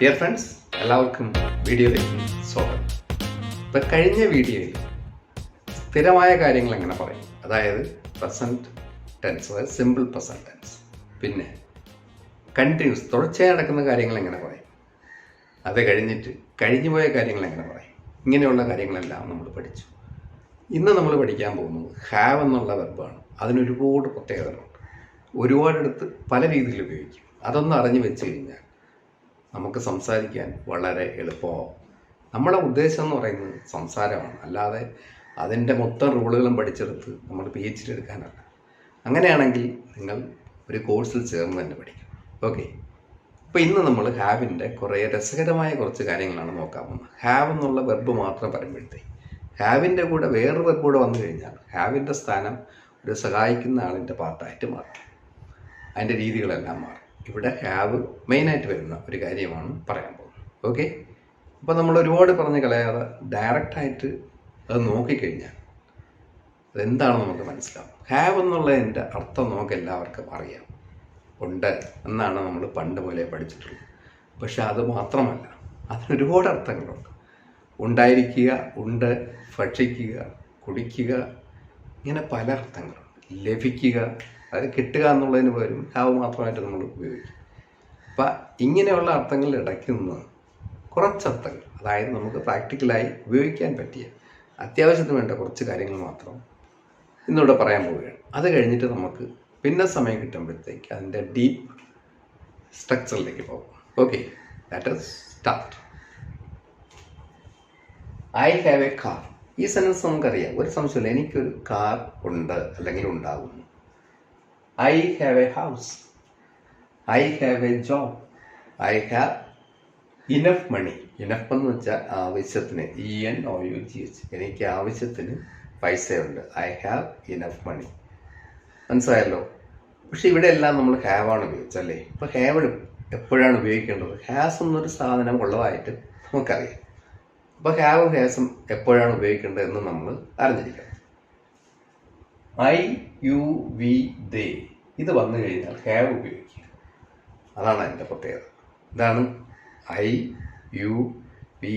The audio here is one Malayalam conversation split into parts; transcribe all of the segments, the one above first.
ഡിയർ ഫ്രണ്ട്സ്, എല്ലാവർക്കും വീഡിയോയിലേക്ക് സ്വാഗതം. ഇപ്പം കഴിഞ്ഞ വീഡിയോയിൽ സ്ഥിരമായ കാര്യങ്ങൾ എങ്ങനെ പറയും, അതായത് പ്രസൻറ്റ് ടെൻസ്, അതായത് സിമ്പിൾ പ്രസൻറ്റ് ടെൻസ്, പിന്നെ കണ്ടിന്യൂസ് തുടർച്ചയായി നടക്കുന്ന കാര്യങ്ങൾ എങ്ങനെ പറയും, അത് കഴിഞ്ഞിട്ട് കഴിഞ്ഞുപോയ കാര്യങ്ങൾ എങ്ങനെ പറയും, ഇങ്ങനെയുള്ള കാര്യങ്ങളെല്ലാം നമ്മൾ പഠിച്ചു. ഇന്ന് നമ്മൾ പഠിക്കാൻ പോകുന്നത് ഹാവ് എന്നുള്ള വെർബാണ്. അതിനൊരുപാട് പ്രത്യേകതകളുണ്ട്. ഒരുപാടെടുത്ത് പല രീതിയിൽ ഉപയോഗിക്കും. അതൊന്ന് അറിഞ്ഞു വെച്ച് കഴിഞ്ഞാൽ നമുക്ക് സംസാരിക്കാൻ വളരെ എളുപ്പമാവും. നമ്മുടെ ഉദ്ദേശം എന്ന് പറയുന്നത് സംസാരമാണ്, അല്ലാതെ അതിൻ്റെ മൊത്തം റൂളുകളും പഠിച്ചെടുത്ത് നമ്മൾ PhD എടുക്കാനല്ല. അങ്ങനെയാണെങ്കിൽ നിങ്ങൾ ഒരു കോഴ്സിൽ ചേർന്ന് തന്നെ പഠിക്കും. ഓക്കെ, അപ്പോൾ ഇന്ന് നമ്മൾ ഹാവിൻ്റെ കുറേ രസകരമായ കുറച്ച് കാര്യങ്ങളാണ് നോക്കാൻ പോകുന്നത്. ഹാവ് എന്നുള്ള വെർബ് മാത്രം പറയുമ്പോഴത്തേക്ക് ഹാവിൻ്റെ കൂടെ വേറൊരു വെർബ് കൂടെ വന്നു കഴിഞ്ഞാൽ ഹാവിൻ്റെ സ്ഥാനം ഒരു സഹായിക്കുന്ന ആളിൻ്റെ പാർട്ടായിട്ട് മാറും. അതിൻ്റെ രീതികളെല്ലാം മാറും. ഇവിടെ ഹാവ് മെയിനായിട്ട് വരുന്ന ഒരു കാര്യമാണ് പറയാൻ പോകുന്നത്. ഓക്കെ, അപ്പോൾ നമ്മൾ ഒരുപാട് പറഞ്ഞ് കളയാതെ ഡയറക്റ്റായിട്ട് അത് നോക്കിക്കഴിഞ്ഞാൽ അതെന്താണ് നമുക്ക് മനസ്സിലാവും. ഹാവ് എന്നുള്ളതിൻ്റെ അർത്ഥം നമുക്ക് എല്ലാവർക്കും അറിയാം. ഉണ്ട് എന്നാണ് നമ്മൾ പണ്ട് പോലെ പഠിച്ചിട്ടുള്ളത്. പക്ഷെ അത് മാത്രമല്ല, അതിനൊരുപാട് അർത്ഥങ്ങളുണ്ട്. ഉണ്ടായിരിക്കുക, ഉണ്ട്, ഭക്ഷിക്കുക, കുടിക്കുക, ഇങ്ങനെ പല അർത്ഥങ്ങളുണ്ട്. ലഭിക്കുക, അത് കിട്ടുക എന്നുള്ളതിന് പകരം ഹാവ് മാത്രമായിട്ട് നമ്മൾ ഉപയോഗിക്കും. അപ്പം ഇങ്ങനെയുള്ള അർത്ഥങ്ങളിൽ ഇടയ്ക്ക് നിന്ന് കുറച്ചർത്ഥങ്ങൾ, അതായത് നമുക്ക് പ്രാക്ടിക്കലായി ഉപയോഗിക്കാൻ പറ്റിയ അത്യാവശ്യത്തിന് വേണ്ട കുറച്ച് കാര്യങ്ങൾ മാത്രം ഇന്നിവിടെ പറയാൻ പോവുകയാണ്. അത് കഴിഞ്ഞിട്ട് നമുക്ക് പിന്നെ സമയം കിട്ടുമ്പോഴത്തേക്ക് അതിൻ്റെ ഡീപ്പ് സ്ട്രക്ചറിലേക്ക് പോകും. Okay, that is start. I have a car. ഈ സെൻറ്റൻസ് നമുക്കറിയാം, ഒരു സംശയമില്ല. എനിക്കൊരു കാർ ഉണ്ട് അല്ലെങ്കിൽ ഉണ്ടാകുന്നു. I have a house. I have a job. I have enough money. Enough എന്ന് വെച്ചാൽ ആവശ്യത്തിന്, ENOUGH. എനിക്ക് ആവശ്യത്തിന് പൈസയുണ്ട്. I have enough money. മനസ്സിലായല്ലോ. പക്ഷെ ഇവിടെ എല്ലാം നമ്മൾ ഹാവ് ആണ് ഉപയോഗിച്ചല്ലേ. ഇപ്പോൾ ഹാവ് എപ്പോഴാണ് ഉപയോഗിക്കേണ്ടത്? ഹാസ് എന്നൊരു സാധനം ഉള്ളതായിട്ട് നമുക്കറിയാം. അപ്പോൾ ഹാവും ഹാസും എപ്പോഴാണ് ഉപയോഗിക്കേണ്ടത് എന്ന് നമ്മൾ അറിഞ്ഞിരിക്കണം. I, you, we, they ഇത് വന്നു കഴിഞ്ഞാൽ ഹാവ് ഉപയോഗിക്കുക. അതാണ് അതിൻ്റെ പ്രത്യേകത. ഇതാണ് I, you, we,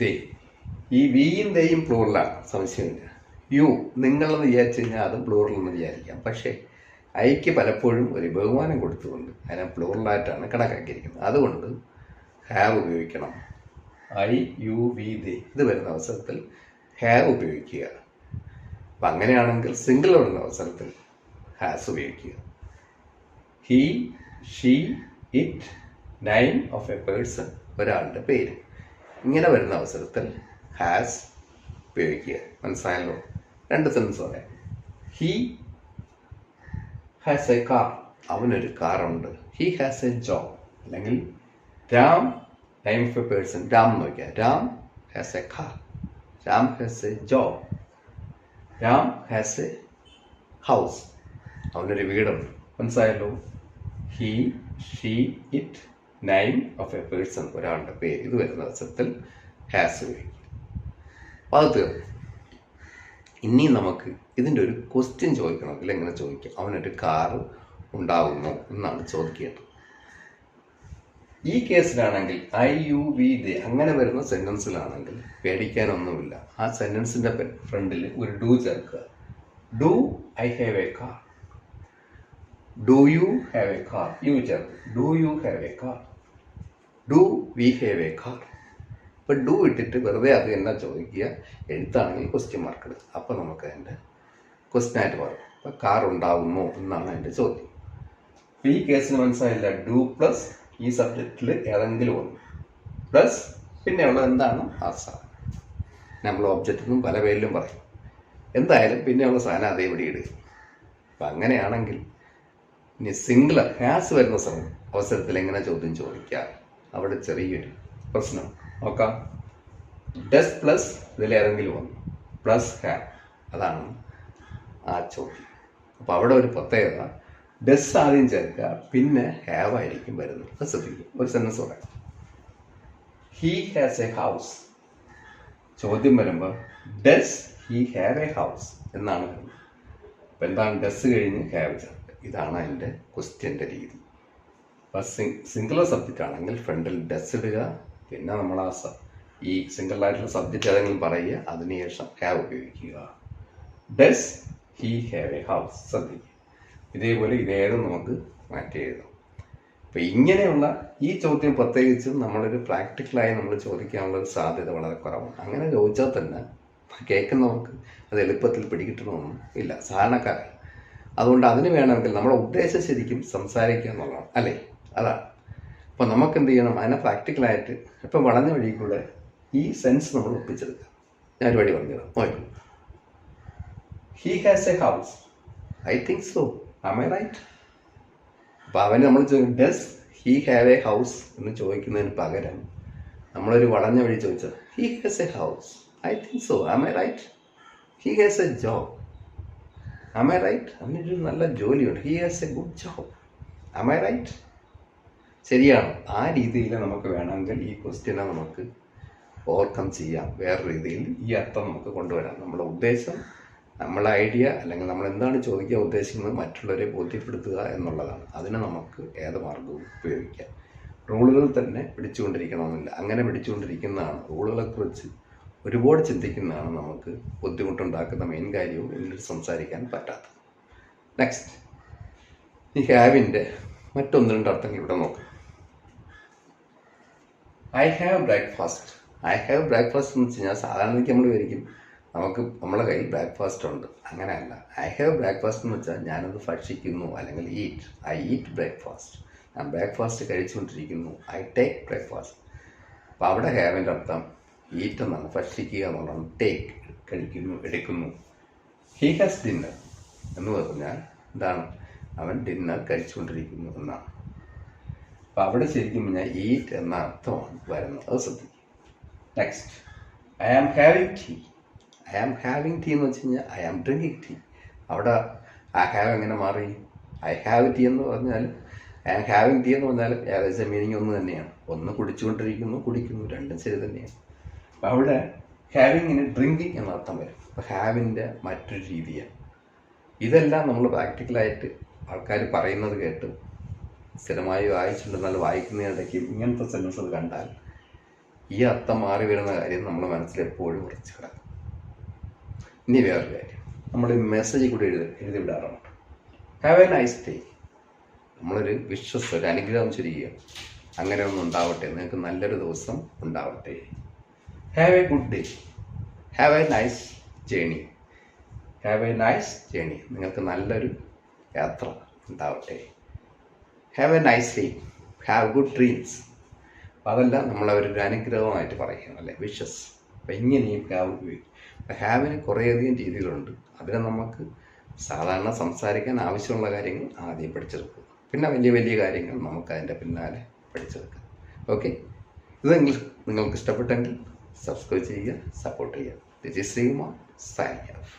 they. ഈ വിയും ദയും പ്ലൂറലാണ്, സംശയമില്ല. യു നിങ്ങളെന്ന് വിചാരിച്ചു കഴിഞ്ഞാൽ അതും പ്ലൂറലെന്ന് വിചാരിക്കാം. പക്ഷേ ഐക്ക് പലപ്പോഴും ഒരു ബഹുമാനം കൊടുത്തുകൊണ്ട് അതിനെ പ്ലൂറലായിട്ടാണ് കണക്കാക്കിയിരിക്കുന്നത്. അതുകൊണ്ട് ഹാവ് ഉപയോഗിക്കണം. I, you, we, they ഇത് വരുന്ന അവസരത്തിൽ ഹാവ് ഉപയോഗിക്കുക. അപ്പം അങ്ങനെയാണെങ്കിൽ സിംഗിൾ വരുന്ന അവസരത്തിൽ ഹാസ് ഉപയോഗിക്കുക. He, she, it, name of a person, ഒരാളുടെ പേര്, ഇങ്ങനെ വരുന്ന അവസരത്തിൽ ഹാസ് ഉപയോഗിക്കുക. മനസ്സിലായല്ലോ. രണ്ട് സെൻസ് പറയാം. ഹി ഹാസ് എ കാർ, അവനൊരു കാറുണ്ട്. He has a job. അല്ലെങ്കിൽ Ram, name of a person, Ram നോക്കിയാൽ Ram has a car, Ram has a job, Ram has a house, അവനൊരു വീടുണ്ട്. മനസ്സിലായല്ലോ. He, she, it, name of a person, ഒരാളുടെ പേര്, ഇത് വരുന്ന അവസരത്തിൽ ഹാസ് ഉപയോഗിക്കും. അപ്പോൾ അത് തീർന്നു. ഇനി നമുക്ക് ഇതിൻ്റെ ഒരു ക്വസ്റ്റ്യൻ ചോദിക്കണമെങ്കിൽ എങ്ങനെ ചോദിക്കാം? അവനൊരു കാറ് ഉണ്ടാകുമോ എന്നാണ് ചോദിക്കേണ്ടത്. ഈ കേസിലാണെങ്കിൽ I, you, we, they അങ്ങനെ വരുന്ന സെൻറ്റൻസിലാണെങ്കിൽ പേടിക്കാനൊന്നുമില്ല. ആ സെൻറ്റൻസിൻ്റെ ഫ്രണ്ടിൽ ഒരു ഡു ചേർക്കുക. Do I have a car. Do you have a car, you ചേർക്കുക. Do you have a car. Do we have a car. ഇപ്പം ഡു ഇട്ടിട്ട് വെറുതെ അത് തന്നെ ചോദിക്കുക. എഴുത്താണെങ്കിൽ ക്വസ്റ്റ്യൻ മാർക്ക് ഇടുക. അപ്പോൾ നമുക്ക് അതിൻ്റെ ക്വസ്റ്റ്യനായിട്ട് പറയും. അപ്പം കാർ ഉണ്ടാകുമോ എന്നാണ് അതിൻ്റെ ചോദ്യം. ഈ കേസിന് മനസ്സിലായില്ല. ഡു പ്ലസ് ഈ സബ്ജക്റ്റിൽ ഏതെങ്കിലും ഒന്ന് പ്ലസ് പിന്നെ ഉള്ളത് എന്താണ്? ആ സാധനം. നമ്മൾ ഒബ്ജക്റ്റിനും പല പേരിലും പറയും. എന്തായാലും പിന്നെയുള്ള സാധനം അതേ ഇവിടെ ഇടുക. അപ്പം അങ്ങനെയാണെങ്കിൽ ഇനി സിംഗുലർ ഹാസ് വരുന്ന അവസരത്തിൽ എങ്ങനെ ചോദ്യം ചോദിക്കാം? അവിടെ ചെറിയൊരു പ്രശ്നം നോക്കാം. ഡസ് പ്ലസ് ഇതിലേതെങ്കിലും ഒന്ന് പ്ലസ് ഹാവ്, അതാണ് ആ ചോദ്യം. അപ്പോൾ അവിടെ ഒരു പ്രത്യേകത, ഡസ് ആദ്യം ചേർക്കുക, പിന്നെ ഹാവ് ആയിരിക്കും വരുന്നത്. അത് ശ്രദ്ധിക്കും. ഒരു സെൻറ്റൻസ് പറയാം. He has a house. ചോദ്യം വരുമ്പോൾ does he have a house എന്നാണ് വരുന്നത്. അപ്പം എന്താണ്? ഡസ് കഴിഞ്ഞ് ഹാവ് ചേർക്കുക. ഇതാണ് അതിൻ്റെ ക്വസ്റ്റ്യൻ്റെ രീതി. സിംഗുലർ സബ്ജക്റ്റ് ആണെങ്കിൽ ഫ്രണ്ടിൽ ഡസ് ഇടുക, പിന്നെ നമ്മൾ ഈ സിംഗിൾ ആയിട്ടുള്ള സബ്ജക്റ്റ് ഏതെങ്കിലും പറയുക, അതിനുശേഷം ഹാവ് ഉപയോഗിക്കുക. Does he have a house. ശ്രദ്ധിക്കുക, ഇതേപോലെ ഇതേതും നമുക്ക് മാറ്റി എഴുതാം. അപ്പം ഇങ്ങനെയുള്ള ഈ ചോദ്യം പ്രത്യേകിച്ചും നമ്മളൊരു പ്രാക്ടിക്കലായി നമ്മൾ ചോദിക്കാനുള്ള ഒരു സാധ്യത വളരെ കുറവാണ്. അങ്ങനെ ചോദിച്ചാൽ തന്നെ കേൾക്കുന്നവർക്ക് അത് എളുപ്പത്തിൽ പിടികിട്ടണമെന്നും ഇല്ല, സാധാരണക്കാരൻ. അതുകൊണ്ട് അതിന് വേണമെങ്കിൽ നമ്മുടെ ഉദ്ദേശം ശരിക്കും സംസാരിക്കുക എന്നുള്ളതാണ്, അല്ലേ? അതാണ്. അപ്പോൾ നമുക്ക് എന്ത് ചെയ്യണം? അതിനെ പ്രാക്ടിക്കലായിട്ട് ഇപ്പം വളഞ്ഞ വഴി കൂടെ ഈ സെൻസ് നമ്മൾ ഒപ്പിച്ചെടുക്കുക. ഞാനൊരു വഴി പറഞ്ഞുതരാം, നോക്കൂ. He has a house. I think so. Am I right? അപ്പോൾ അവന് നമ്മൾ does he have a house എന്ന് ചോദിക്കുന്നതിന് പകരം നമ്മളൊരു വളഞ്ഞ വഴി ചോദിച്ചാൽ he has a house. I think so. Am I right? He has a job. Am I right? അവനൊരു നല്ല ജോലിയുണ്ട്. He has a good job. Am I right? ശരിയാണ്. ആ രീതിയിൽ നമുക്ക് വേണമെങ്കിൽ ഈ ക്വസ്റ്റ്യനെ നമുക്ക് ഓവർകം ചെയ്യാം. വേറെ രീതിയിൽ ഈ അർത്ഥം നമുക്ക് കൊണ്ടുവരാം. നമ്മുടെ ഉദ്ദേശം, നമ്മളെ ഐഡിയ അല്ലെങ്കിൽ നമ്മൾ എന്താണ് ചോദിക്കാൻ ഉദ്ദേശിക്കുന്നത് മറ്റുള്ളവരെ ബോധ്യപ്പെടുത്തുക എന്നുള്ളതാണ്. അതിന് നമുക്ക് ഏത് മാർഗവും ഉപയോഗിക്കാം. റൂളുകൾ തന്നെ പിടിച്ചുകൊണ്ടിരിക്കണമെന്നില്ല. അങ്ങനെ പിടിച്ചുകൊണ്ടിരിക്കുന്നതാണ്, റൂളുകളെക്കുറിച്ച് ഒരുപാട് ചിന്തിക്കുന്നതാണ് നമുക്ക് ബുദ്ധിമുട്ടുണ്ടാക്കുന്ന മെയിൻ കാര്യവും എന്നിട്ട് സംസാരിക്കാൻ പറ്റാത്തത്. നെക്സ്റ്റ്, ഈ ഹാവിൻ്റെ മറ്റൊന്ന് രണ്ട് അർത്ഥങ്ങൾ ഇവിടെ നോക്കാം. I have breakfast. I have breakfast എന്ന് വെച്ച് കഴിഞ്ഞാൽ സാധാരണയ്ക്ക് നമ്മൾ വിചാരിക്കും നമ്മളെ കയ്യിൽ ബ്രേക്ക്ഫാസ്റ്റ് ഉണ്ട്. അങ്ങനെയല്ല. ഐ ഹാവ് ബ്രേക്ക്ഫാസ്റ്റ് എന്ന് വെച്ചാൽ ഞാനത് ഭക്ഷിക്കുന്നു, അല്ലെങ്കിൽ ഈറ്റ്. I eat breakfast. ഞാൻ ബ്രേക്ക്ഫാസ്റ്റ് കഴിച്ചുകൊണ്ടിരിക്കുന്നു. I take breakfast. അപ്പോൾ അവിടെ ഹാവിൻ്റെ അർത്ഥം ഈറ്റ് എന്നാണ്, ഭക്ഷിക്കുക എന്നുള്ളതാണ്. ടേക്ക്, കഴിക്കുന്നു, എടുക്കുന്നു. ഹി ഹാസ് ഡിന്നർ എന്ന് പറഞ്ഞാൽ എന്താണ്? അവൻ ഡിന്നർ കഴിച്ചുകൊണ്ടിരിക്കുന്നു എന്നാണ്. അപ്പോൾ അവിടെ ശരിക്കും ഞാൻ ഈറ്റ് എന്ന അർത്ഥമാണ് വരുന്നത്. അത് ശ്രദ്ധിക്കും. Next, I am having tea. I am having tea എന്ന് വെച്ച് കഴിഞ്ഞാൽ ഐ ആം ഡ്രിങ്കിങ് ടീ. അവിടെ ഐ ഹാവ് എങ്ങനെ മാറി? ഐ ഹാവ് ടീ എന്ന് പറഞ്ഞാൽ ഐ ആം ഹാവിങ് ടീ എന്ന് പറഞ്ഞാൽ ഏകദേശം മീനിങ് ഒന്ന് തന്നെയാണ്. ഒന്ന് കുടിച്ചുകൊണ്ടിരിക്കുന്നു, കുടിക്കുന്നു, രണ്ടും ശരി തന്നെയാണ്. അപ്പോൾ അവിടെ ഹാവിങ്ങിന് ഡ്രിങ്കിങ് എന്ന അർത്ഥം വരും. അപ്പോൾ ഹാവിൻ്റെ മറ്റൊരു രീതിയാണ്. ഇതെല്ലാം നമ്മൾ പ്രാക്ടിക്കലായിട്ട് ആൾക്കാർ പറയുന്നത് കേട്ട് സ്ഥിരമായി വായിച്ചിട്ടുണ്ടെന്നാൽ വായിക്കുന്നതിനിടയ്ക്ക് ഇങ്ങനത്തെ സെൻറ്റൻസുകൾ കണ്ടാൽ ഈ അർത്ഥം മാറി വരുന്ന കാര്യം നമ്മുടെ മനസ്സിൽ എപ്പോഴും ഉറച്ചു കിടക്കും. ഇനി വേറൊരു കാര്യം, നമ്മൾ മെസ്സേജ് കൂടി എഴുതി വിടാറുണ്ട്. Have a nice day. നമ്മളൊരു ഒരു അനുഗ്രഹം ചൊരിയുക. അങ്ങനെ ഒന്നും ഉണ്ടാവട്ടെ, നിങ്ങൾക്ക് നല്ലൊരു ദിവസം ഉണ്ടാവട്ടെ. Have A good day. Have a nice journey. Have a nice journey. നിങ്ങൾക്ക് നല്ലൊരു യാത്ര ഉണ്ടാവട്ടെ. Have a nice day. Have good dreams. അപ്പോൾ അതെല്ലാം നമ്മളവരൊരു അനുഗ്രഹമായിട്ട് പറയുകയാണ്, അല്ലേ? വിഷസ്. അപ്പം ഇങ്ങനെയും ഹാവ് ഉപയോഗിക്കും. അപ്പം ഹാവിന് കുറേയധികം രീതികളുണ്ട്. അതിനെ നമുക്ക് സാധാരണ സംസാരിക്കാൻ ആവശ്യമുള്ള കാര്യങ്ങൾ ആദ്യം പഠിച്ചെടുക്കുക. പിന്നെ വലിയ വലിയ കാര്യങ്ങൾ നമുക്ക് അതിൻ്റെ പിന്നാലെ പഠിച്ചെടുക്കുക. ഓക്കെ, ഇത് നിങ്ങൾക്ക് ഇഷ്ടപ്പെട്ടെങ്കിൽ സബ്സ്ക്രൈബ് ചെയ്യുക, സപ്പോർട്ട് ചെയ്യുക. This is Sreekumar, signing off.